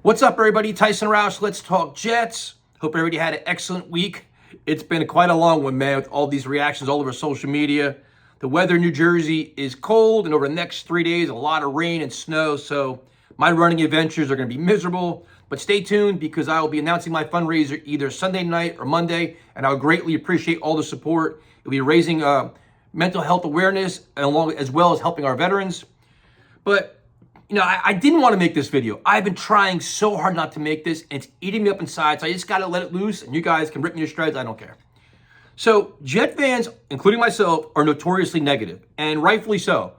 What's up, everybody? Tyson Roush. Let's talk Jets. Hope everybody had an excellent week. It's been quite a long one, man, with all these reactions all over social media. The weather in New Jersey is cold, and over the next 3 days, a lot of rain and snow. So my running adventures are going to be miserable. But stay tuned, because I will be announcing my fundraiser either Sunday night or Monday, and I'll greatly appreciate all the support. It'll be raising mental health awareness, as well as helping our veterans. But I didn't want to make this video. I've been trying so hard not to make this, and it's eating me up inside, so I just got to let it loose, and you guys can rip me to shreds. I don't care. So Jet fans, including myself, are notoriously negative, and rightfully so.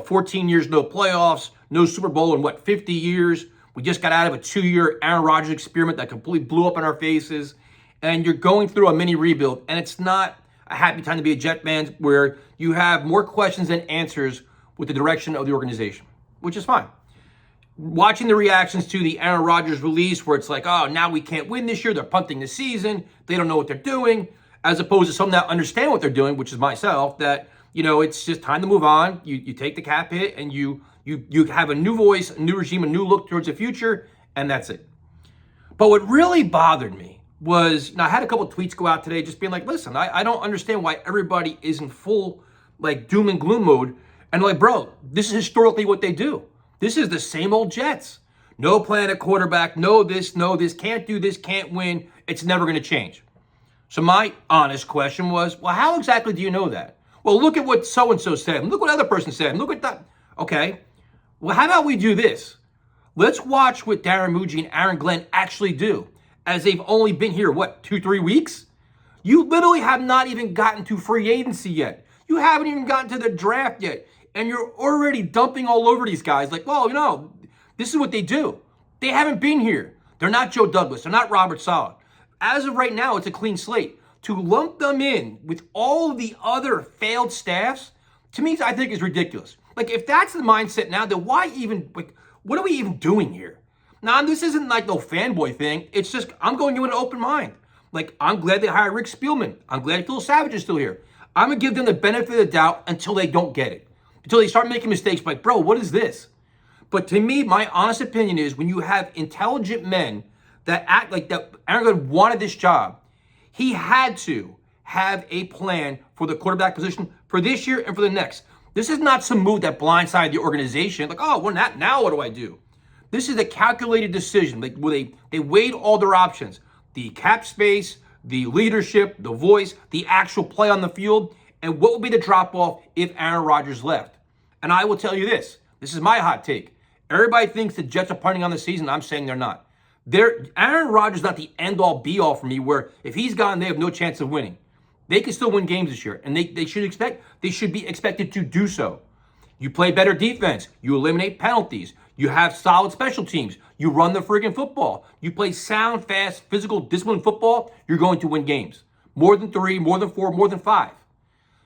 14 years, no playoffs, no Super Bowl in 50 years. We just got out of a 2-year Aaron Rodgers experiment that completely blew up in our faces, and you're going through a mini rebuild, and it's not a happy time to be a Jet fan, where you have more questions than answers with the direction of the organization, which is fine. Watching the reactions to the Aaron Rodgers release, where it's like, oh, now we can't win this year, they're punting the season, they don't know what they're doing, as opposed to some that understand what they're doing, which is myself, that, it's just time to move on. You take the cap hit, and you have a new voice, a new regime, a new look towards the future, and that's it. But what really bothered me was, I had a couple tweets go out today just being like, listen, I don't understand why everybody is in full, doom and gloom mode. And bro, this is historically what they do. This is the same old Jets. No plan at quarterback, no this, can't do this, can't win. It's never going to change. So my honest question was, well, how exactly do you know that? Well, look at what so-and-so said. And look what other person said. And look at that. Okay, well, how about we do this? Let's watch what Darren Mougey and Aaron Glenn actually do, as they've only been here, 2-3 weeks? You literally have not even gotten to free agency yet. You haven't even gotten to the draft yet. And you're already dumping all over these guys well, this is what they do. They haven't been here. They're not Joe Douglas. They're not Robert Saleh. As of right now, it's a clean slate. To lump them in with all of the other failed staffs, to me, I think is ridiculous. If that's the mindset now, then why even, what are we even doing here? Now, this isn't no fanboy thing. It's just, I'm going in with an open mind. I'm glad they hired Rick Spielman. I'm glad Phil Savage is still here. I'm going to give them the benefit of the doubt until they don't get it. Until they start making mistakes, bro, what is this? But to me, my honest opinion is, when you have intelligent men that act like that, Aaron Glenn wanted this job, he had to have a plan for the quarterback position for this year and for the next. This is not some move that blindsided the organization. Oh, well, now what do I do? This is a calculated decision. Where they weighed all their options: the cap space, the leadership, the voice, the actual play on the field, and what would be the drop-off if Aaron Rodgers left. And I will tell you this. This is my hot take. Everybody thinks the Jets are punting on the season. I'm saying they're not. Aaron Rodgers is not the end-all, be-all for me, where if he's gone, they have no chance of winning. They can still win games this year, and they should be expected to do so. You play better defense. You eliminate penalties. You have solid special teams. You run the friggin' football. You play sound, fast, physical, disciplined football. You're going to win games. More than 3, more than 4, more than 5.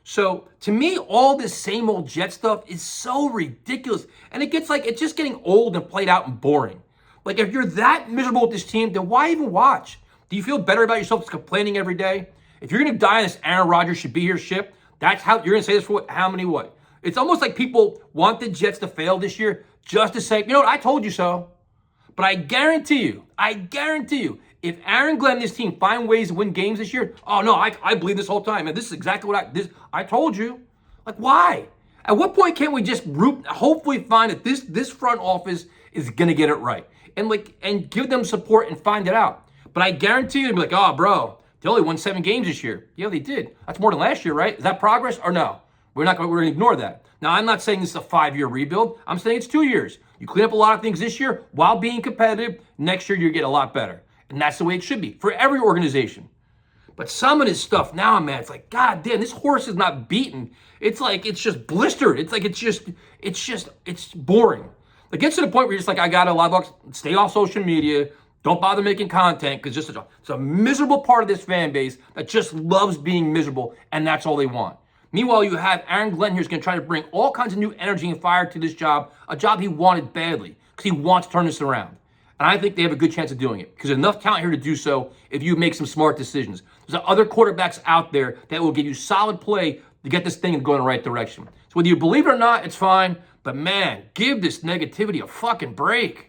So to me, all this same old Jet stuff is so ridiculous, and it's just getting old and played out and boring. If you're that miserable with this team, then why even watch? Do you feel better about yourself just complaining every day? If you're going to die on this Aaron Rodgers should be here ship, that's how you're going to say this for how many what? It's almost like people want the Jets to fail this year just to say, I told you so. But I guarantee you, if Aaron Glenn and his team find ways to win games this year, oh no, I believe this whole time, and this is exactly what I told you. Why? At what point can't we just hopefully find that this front office is going to get it right, and give them support and find it out? But I guarantee you, they'll be like, oh, bro, they only won 7 games this year. Yeah, they did. That's more than last year, right? Is that progress or no? We're going to ignore that. Now, I'm not saying this is a 5-year rebuild. I'm saying it's 2 years. You clean up a lot of things this year while being competitive. Next year, you get a lot better. And that's the way it should be for every organization. But some of this stuff now, man, it's God damn, this horse is not beaten. It's just blistered. It's boring. It gets to the point where you're just I got a lot of bucks. Stay off social media. Don't bother making content, because it's a miserable part of this fan base that just loves being miserable, and that's all they want. Meanwhile, you have Aaron Glenn here who's going to try to bring all kinds of new energy and fire to this job, a job he wanted badly, because he wants to turn this around. And I think they have a good chance of doing it, because there's enough talent here to do so if you make some smart decisions. There's other quarterbacks out there that will give you solid play to get this thing and go in the right direction. So whether you believe it or not, it's fine. But man, give this negativity a fucking break.